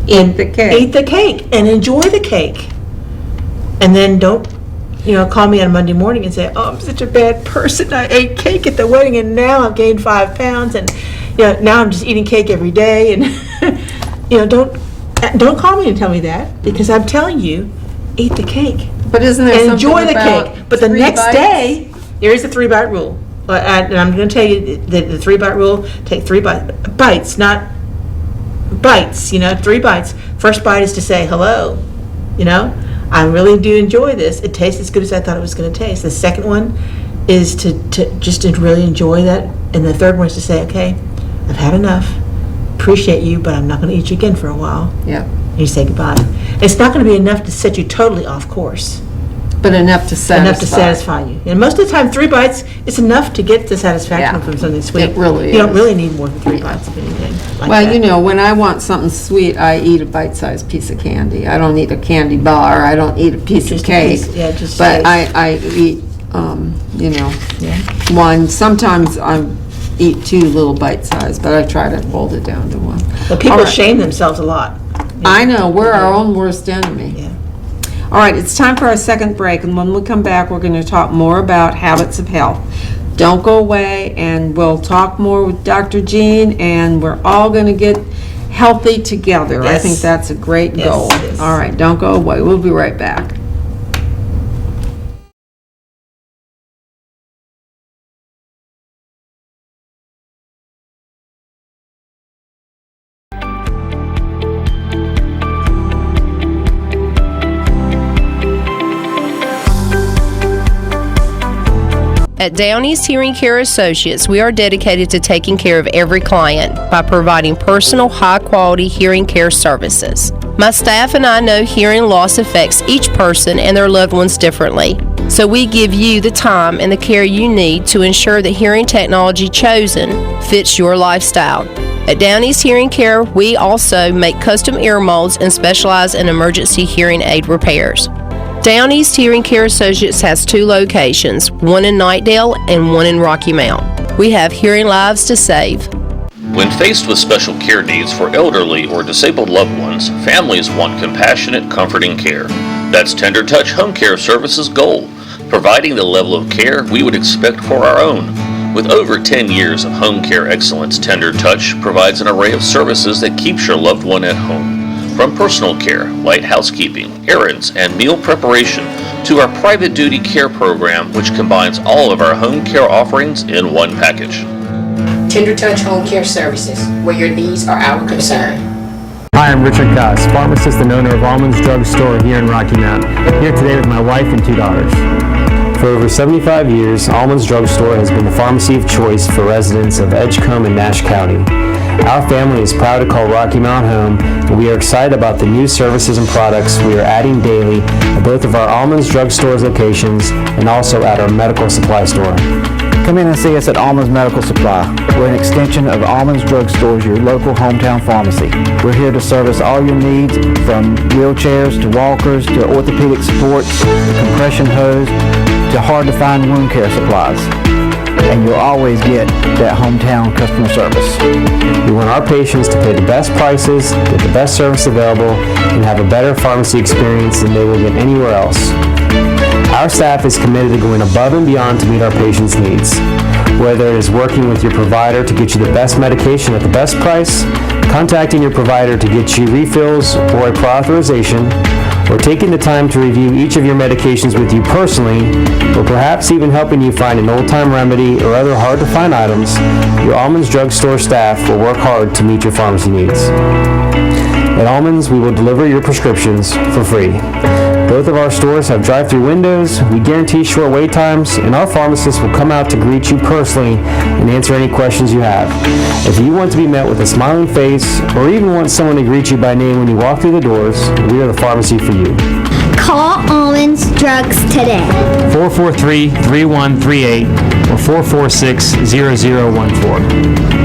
S1: Eat the cake.
S2: eat the cake and enjoy the cake. And then don't, call me on Monday morning and say, oh, I'm such a bad person. I ate cake at the wedding and now I've gained 5 pounds and now I'm just eating cake every day. And don't call me and tell me that, because I'm telling you, eat the cake.
S1: But isn't there
S2: And
S1: something
S2: enjoy the
S1: about
S2: cake. But the
S1: 3
S2: next
S1: bites?
S2: day, there is a 3-bite rule. And I'm going to tell you that the 3-bite rule, take 3 bites, not bites, 3 bites. First bite is to say hello, I really do enjoy this. It tastes as good as I thought it was going to taste. The second one is to just to really enjoy that. And the third one is to say, okay, I've had enough. Appreciate you, but I'm not going to eat you again for a while.
S1: Yeah,
S2: And you say goodbye. It's not going to be enough to set you totally off course.
S1: but enough to satisfy.
S2: Enough to satisfy you. And most of the time, 3 bites is enough to get the satisfaction
S1: Yeah.
S2: from something sweet.
S1: It really
S2: You don't
S1: is.
S2: really need more than 3 bites of anything like
S1: Well,
S2: that.
S1: when I want something sweet, I eat a bite-sized piece of candy. I don't eat a candy bar, I don't eat a piece
S2: Just
S1: of
S2: a
S1: cake.
S2: piece, yeah, just
S1: But
S2: taste.
S1: I eat,
S2: Yeah.
S1: one, sometimes I eat 2 little bite-sized, but I try to hold it down to 1.
S2: But people
S1: All right.
S2: shame themselves a lot.
S1: I know, we're our own worst enemy.
S2: Yeah.
S1: All right, it's time for our second break, and when we come back, we're going to talk more about habits of health. Don't go away, and we'll talk more with Dr. Jean, and we're all going to get healthy together. I
S2: Yes.
S1: think that's a great
S2: Yes,
S1: goal.
S2: yes.
S1: All right, don't go away. We'll be right back.
S3: At Downey's Hearing Care Associates, we are dedicated to taking care of every client by providing personal, high-quality hearing care services. My staff and I know hearing loss affects each person and their loved ones differently. So we give you the time and the care you need to ensure the hearing technology chosen fits your lifestyle. At Downey's Hearing Care, we also make custom ear molds and specialize in emergency hearing aid repairs. Downey's Hearing Care Associates has 2 locations, one in Knightdale and one in Rocky Mount. We have hearing lives to save.
S7: When faced with special care needs for elderly or disabled loved ones, families want compassionate, comforting care. That's Tender Touch Home Care Services' goal, providing the level of care we would expect for our own. With over 10 years of home care excellence, Tender Touch provides an array of services that keeps your loved one at home. From personal care, light housekeeping, errands, and meal preparation, to our private duty care program, which combines all of our home care offerings in one package.
S8: Tender Touch Home Care Services, where your needs are our concern.
S4: Hi, I'm Richard Koss, pharmacist and owner of Almonds Drug Store here in Rocky Mount. Here today with my wife and 2 daughters. For over 75 years, Almonds Drug Store has been the pharmacy of choice for residents of Edgecombe and Nash County. Our family is proud to call Rocky Mount home, and we are excited about the new services and products we are adding daily at both of our Almonds Drug Store's locations and also at our medical supply store.
S5: Come in and see us at Almonds Medical Supply. We're an extension of Almonds Drug Stores, your local hometown pharmacy. We're here to service all your needs, from wheelchairs to walkers to orthopedic supports to compression hose to hard-to-find wound care supplies. And you'll always get that hometown customer service.
S4: We want our patients to pay the best prices, get the best service available, and have a better pharmacy experience than they will get anywhere else. Our staff is committed to going above and beyond to meet our patients' needs. Whether it is working with your provider to get you the best medication at the best price, contacting your provider to get you refills or a prior authorization, or taking the time to review each of your medications with you personally, or perhaps even helping you find an old-time remedy or other hard-to-find items, your Almonds Drug Store staff will work hard to meet your pharmacy needs. At Almonds, we will deliver your prescriptions for free. Both of our stores have drive-through windows, we guarantee short wait times, and our pharmacists will come out to greet you personally and answer any questions you have. If you want to be met with a smiling face, or even want someone to greet you by name when you walk through the doors, we are the pharmacy for you.
S6: Call Almonds Drugs today.
S4: 443-3138 or 446-0014.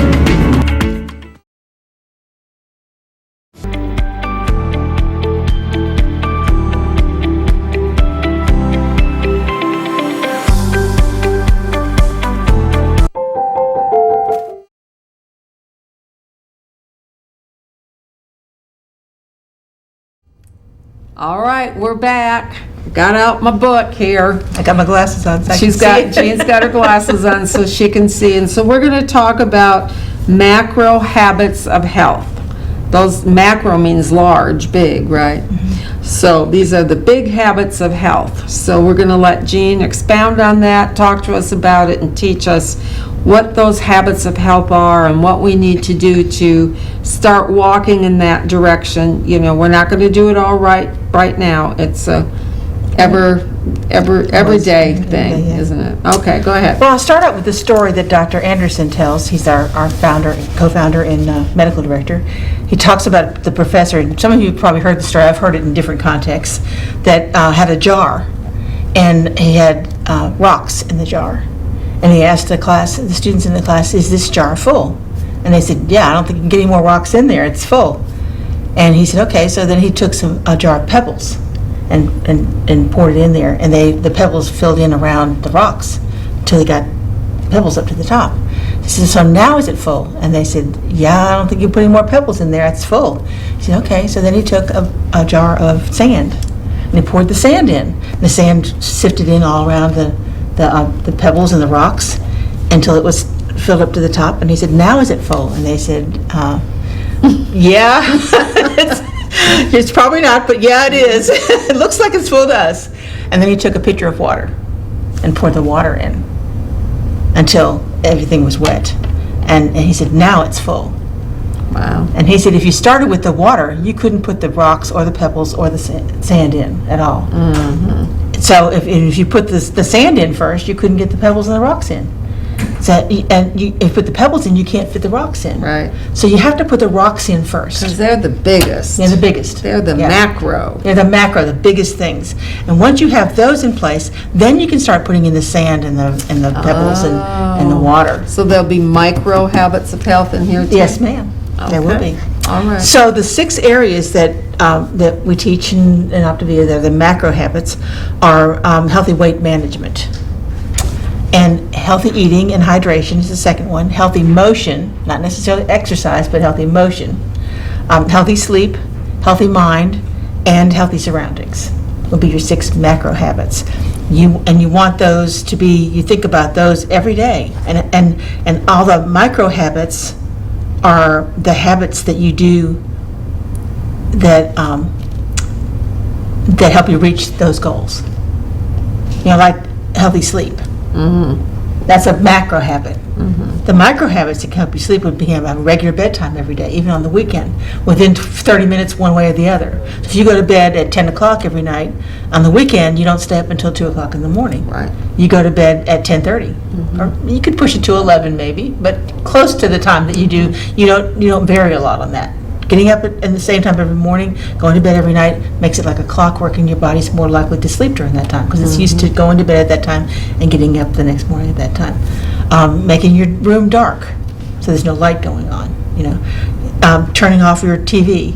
S1: All right, we're back. Got out my book here.
S2: I got my glasses on, so I can
S1: Jean's got her glasses on so she can see. And so we're going to talk about macro habits of health. Those macro means large, big, right? So these are the big habits of health. So we're going to let Jean expound on that, talk to us about it, and teach us what those habits of health are and what we need to do to start walking in that direction. You know, we're not going to do it all right now. It's a everyday thing,
S2: yeah.
S1: isn't it? Okay, go ahead.
S2: Well, I'll start out with the story that Dr. Anderson tells. He's our founder, co-founder and medical director. He talks about the professor, and some of you have probably heard the story, I've heard it in different contexts, that had a jar, and he had rocks in the jar. And he asked the students in the class, is this jar full? And they said, yeah, I don't think you can get any more rocks in there, it's full. And he said, okay, so then he took a jar of pebbles and poured it in there, and the pebbles filled in around the rocks until they got pebbles up to the top. He said, so now is it full? And they said, yeah, I don't think you put any more pebbles in there, it's full. He said, okay, so then he took a jar of sand, and he poured the sand in. And the sand sifted in all around the pebbles and the rocks until it was filled up to the top, and he said, now is it full? And they said, yeah, it's probably not, but yeah, it is. It looks like it's full to us. And then he took a pitcher of water and poured the water in until everything was wet. And he said, now it's full.
S1: Wow.
S2: And he said, if you started with the water, you couldn't put the rocks or the pebbles or the sand in at all. So if you put the sand in first, you couldn't get the pebbles and the rocks in. So, and if you put the pebbles in, you can't fit the rocks in.
S1: Right.
S2: So you have to put the rocks in first.
S1: Because they're the biggest.
S2: They're the biggest.
S1: They're the
S2: Yeah.
S1: macro.
S2: They're the macro, the biggest things. And once you have those in place, then you can start putting in the sand and the pebbles and the water.
S1: So there'll be micro habits of health in here too?
S2: Yes, ma'am. There will
S1: Okay.
S2: be.
S1: All right.
S2: So the 6 areas that we teach in Optavia, they're the macro habits, are healthy weight management. And healthy eating and hydration is the second one. Healthy motion, not necessarily exercise, but healthy motion. Healthy sleep, healthy mind, and healthy surroundings will be your 6 macro habits. You want those to be, you think about those every day. And all the micro habits are the habits that you do that that help you reach those goals. You know, like healthy sleep. That's a macro habit. The micro habits that can help you sleep would be having a regular bedtime every day, even on the weekend, within 30 minutes one way or the other. So if you go to bed at 10 o'clock every night, on the weekend you don't stay up until 2 o'clock in the morning.
S1: Right.
S2: You go to bed at 10:30. Or you could push it to 11 maybe, but close to the time that you do, you don't vary a lot on that. Getting up at the same time every morning, going to bed every night, makes it like a clockwork, and your body's more likely to sleep during that time because it's used to going to bed at that time and getting up the next morning at that time. Making your room dark so there's no light going on. Turning off your TV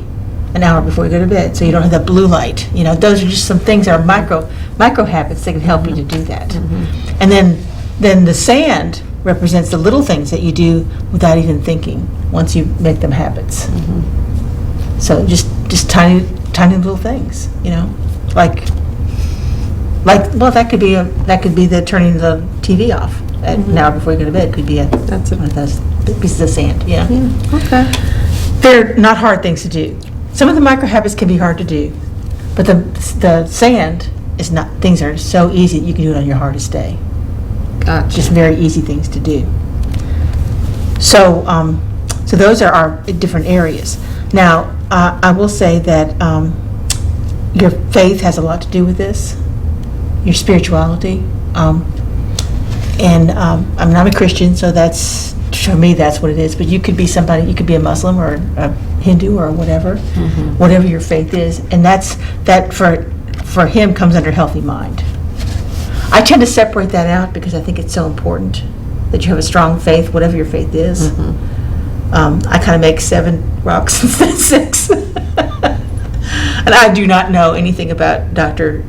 S2: an hour before you go to bed so you don't have that blue light. Those are just some things that are micro habits that can help you to do that. And then the sand represents the little things that you do without even thinking once you make them habits. So just tiny little things, like that could be the turning the TV off an hour before you go to bed. Could be
S1: That's
S2: one of those pieces of sand. Yeah.
S1: Okay.
S2: They're not hard things to do. Some of the micro habits can be hard to do, but the sand is not. Things are so easy that you can do it on your hardest day.
S1: Gotcha.
S2: Just very easy things to do. So those are our different areas. Now, I will say that your faith has a lot to do with this, your spirituality. And I'm a Christian, so that's, for me, that's what it is. But you could be somebody, you could be a Muslim or a Hindu or whatever, whatever your faith is. And that for him comes under healthy mind. I tend to separate that out because I think it's so important that you have a strong faith, whatever your faith is. I kind of make 7 rocks instead of 6. And I do not know anything about Dr.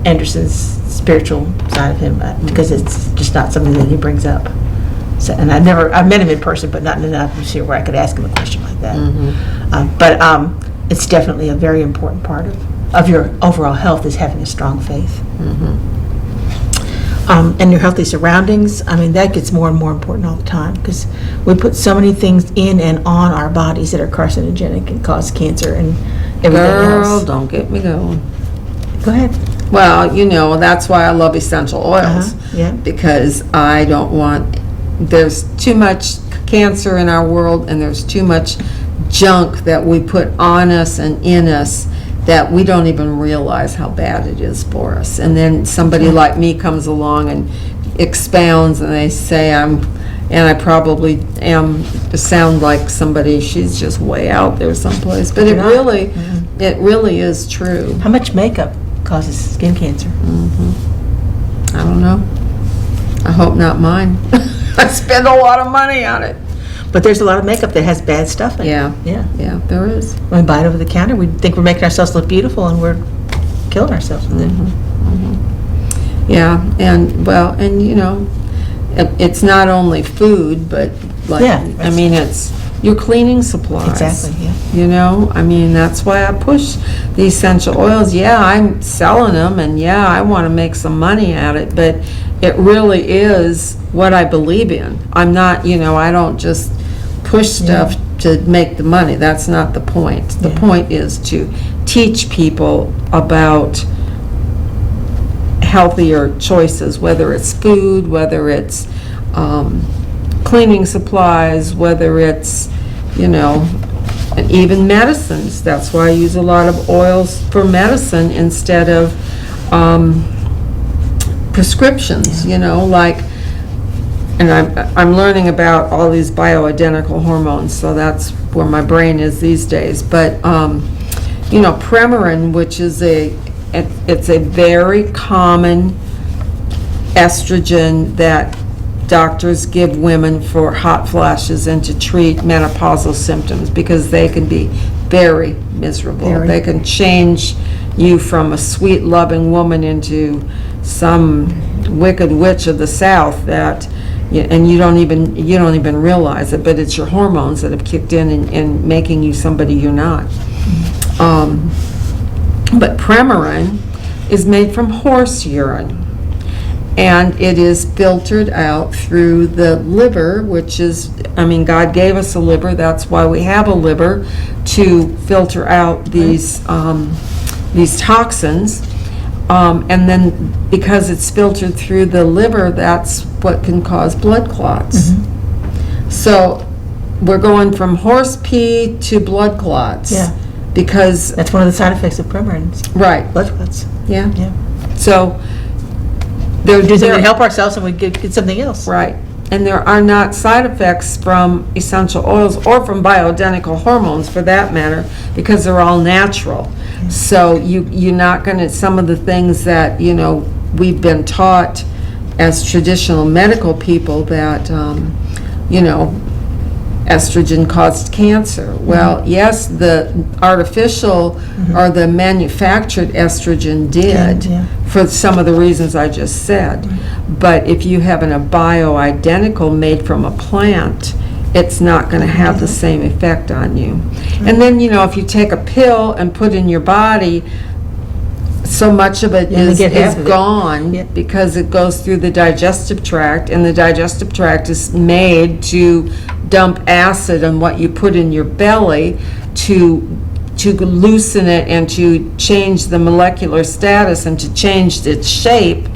S2: Anderson's spiritual side of him because it's just not something that he brings up. So, and I've met him in person, but not enough to where I could ask him a question like that. But it's definitely a very important part of your overall health is having a strong faith. And your healthy surroundings, I mean, that gets more and more important all the time, because we put so many things in and on our bodies that are carcinogenic and cause cancer and everything
S1: Girl,
S2: else.
S1: don't get me going.
S2: Go ahead.
S1: Well, that's why I love essential oils.
S2: Yeah.
S1: Because I don't want, there's too much cancer in our world, and there's too much junk that we put on us and in us that we don't even realize how bad it is for us. And then somebody like me comes along and expounds, and they say and I probably sound like somebody, she's just way out there someplace. But it really is true.
S2: How much makeup causes skin cancer?
S1: I don't know. I hope not mine. I spend a lot of money on it.
S2: But there's a lot of makeup that has bad stuff in it.
S1: Yeah.
S2: Yeah.
S1: Yeah, there is.
S2: When we buy it over the counter, we think we're making ourselves look beautiful, and we're killing ourselves with it.
S1: Yeah, and it's not only food, but
S2: Yeah,
S1: I mean, it's your cleaning supplies.
S2: Exactly, yeah.
S1: I mean, that's why I push the essential oils. Yeah, I'm selling them, and yeah, I want to make some money at it, but it really is what I believe in. I'm not, I don't just push stuff to make the money. That's not the point. The point is to teach people about healthier choices, whether it's food, whether it's cleaning supplies, whether it's, and even medicines. That's why I use a lot of oils for medicine instead of prescriptions, and I'm learning about all these bioidentical hormones, so that's where my brain is these days. But, Premarin, which is it's a very common estrogen that doctors give women for hot flashes and to treat menopausal symptoms, because they can be very miserable.
S2: Very.
S1: They can change you from a sweet, loving woman into some wicked witch of the South and you don't even realize it, but it's your hormones that have kicked in and making you somebody you're not. But Premarin is made from horse urine, and it is filtered out through the liver, which is, God gave us a liver. That's why we have a liver, to filter out these toxins. And then because it's filtered through the liver, that's what can cause blood clots. So we're going from horse pee to blood clots.
S2: Yeah.
S1: Because,
S2: That's one of the side effects of Premarin,
S1: right,
S2: blood clots.
S1: yeah.
S2: Yeah.
S1: So
S2: We do something to help ourselves, and we get something else.
S1: right. And there are not side effects from essential oils or from bioidentical hormones, for that matter, because they're all natural. So you're not going to, some of the things that, we've been taught as traditional medical people that, estrogen caused cancer. Well, yes, the artificial or the manufactured estrogen did, for some of the reasons I just said. But if you have a bioidentical made from a plant, it's not going to have the same effect on you. And then, if you take a pill and put in your body, so much of it is gone because it goes through the digestive tract, and the digestive tract is made to dump acid on what you put in your belly to loosen it and to change the molecular status and to change its shape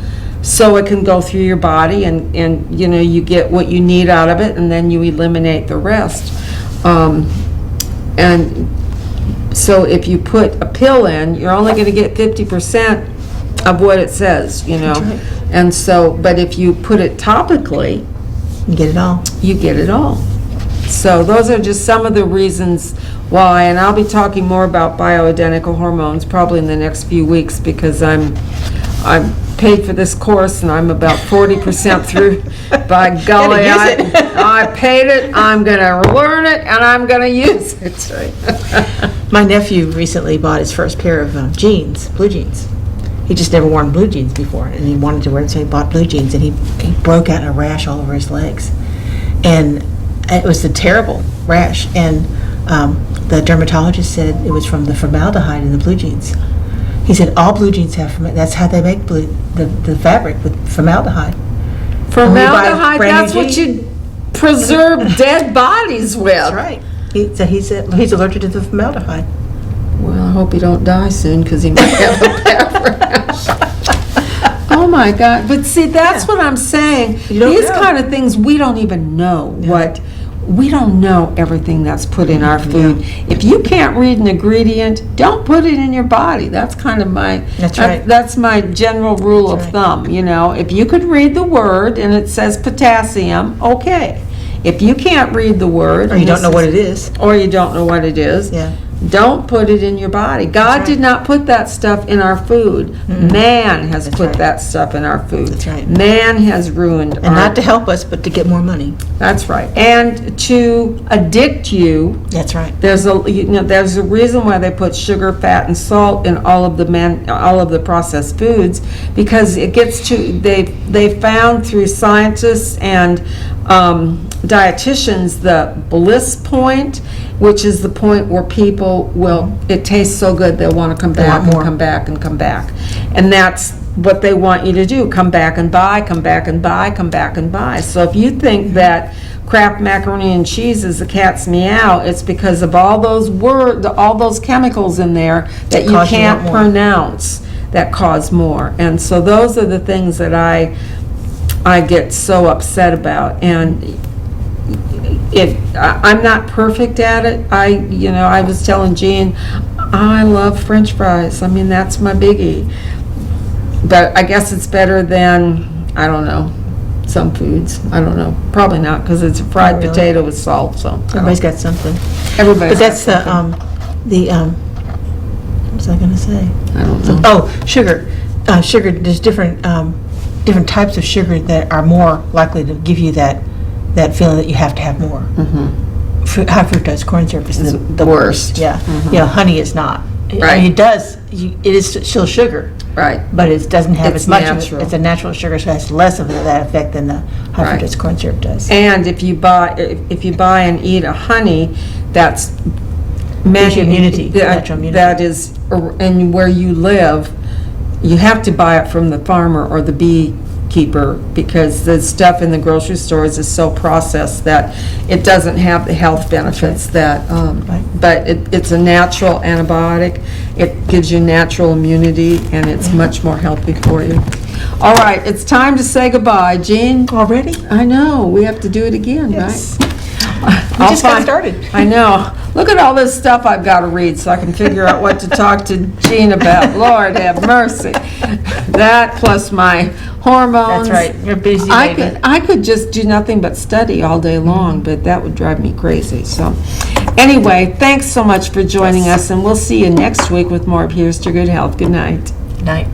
S1: so it can go through your body, and you get what you need out of it, and then you eliminate the rest. And so if you put a pill in, you're only going to get 50% of what it says, And so, but if you put it topically,
S2: You get it all.
S1: you get it all. So those are just some of the reasons why, and I'll be talking more about bioidentical hormones probably in the next few weeks, because I'm paid for this course and I'm about 40% through. By golly, I paid it, I'm gonna learn it, and I'm gonna use it.
S2: My nephew recently bought his first pair of jeans, blue jeans. He just never worn blue jeans before, and he wanted to wear them, so he bought blue jeans, and he broke out in a rash all over his legs. And it was a terrible rash, and the dermatologist said it was from the formaldehyde in the blue jeans. He said all blue jeans have formaldehyde. That's how they make the fabric with formaldehyde.
S1: Formaldehyde,
S2: brand new
S1: that's what
S2: jeans.
S1: you preserve dead bodies with.
S2: That's right. He's allergic to the formaldehyde.
S1: Well, I hope he don't die soon, because he might have a bad rash. Oh, my God. But see, that's what I'm saying.
S2: You don't
S1: These
S2: know.
S1: kind of things, we don't even know we don't know everything that's put in our food. If you can't read an ingredient, don't put it in your body. That's kind of my,
S2: That's right.
S1: that's my general rule of
S2: That's right.
S1: thumb, you know. If you could read the word and it says potassium, okay. If you can't read the word.
S2: Or you don't know what it is.
S1: Or you don't know what it is.
S2: Yeah.
S1: Don't put it in your body. God did not put that stuff in our food. Man has put
S2: right.
S1: that stuff in our food.
S2: That's right.
S1: Man has ruined
S2: And not to help us, but to get more money.
S1: That's right. And to addict you.
S2: That's right.
S1: There's a reason why they put sugar, fat, and salt in all of the processed foods, because it gets to they found through scientists and dietitians the bliss point, which is the point where people will, it tastes so good they'll want to come back
S2: want
S1: and
S2: more.
S1: come back and come back. And that's what they want you to do, come back and buy, come back and buy, come back and buy. So if you think that Kraft macaroni and cheese is the cat's meow, it's because of all those chemicals in there that you
S2: cause you
S1: can't
S2: want more.
S1: pronounce that cause more. And so those are the things that I get so upset about. And I'm not perfect at it. I was telling Jean, I love French fries. I mean, that's my biggie. But I guess it's better than, I don't know, some foods. I don't know. Probably not, because it's a fried
S2: Not really.
S1: potato with salt, so.
S2: Everybody's got something.
S1: Everybody.
S2: But that's what was I going to say?
S1: I don't know.
S2: Oh, sugar. Sugar, there's different types of sugar that are more likely to give you that feeling that you have to have more. High fructose corn syrup is the worst. Yeah. Honey is not.
S1: Right.
S2: I mean, it is still sugar,
S1: Right.
S2: but it doesn't have
S1: It's
S2: as much of
S1: natural.
S2: it. It's a natural sugar, so it has less of that effect than the high
S1: Right.
S2: fructose corn syrup does.
S1: And if you buy and eat a honey, that's
S2: Gives you immunity, natural immunity.
S1: That is, and where you live, you have to buy it from the farmer or the beekeeper, because the stuff in the grocery stores is so processed that it doesn't have the health benefits that, but it's a natural antibiotic. It gives you natural immunity, and it's much more healthy for you. All right, it's time to say goodbye. Jean?
S2: Already?
S1: I know, we have to do it again,
S2: Yes.
S1: right?
S2: We just got started.
S1: I know. Look at all this stuff I've got to read so I can figure out what to talk to Jean about. Lord have mercy. That plus my hormones.
S2: That's right. You're busy,
S1: I
S2: baby.
S1: could just do nothing but study all day long, but that would drive me crazy. So anyway, thanks so much for joining us, and we'll see you next week with more of Here's to Good Health. Good night.
S2: Night.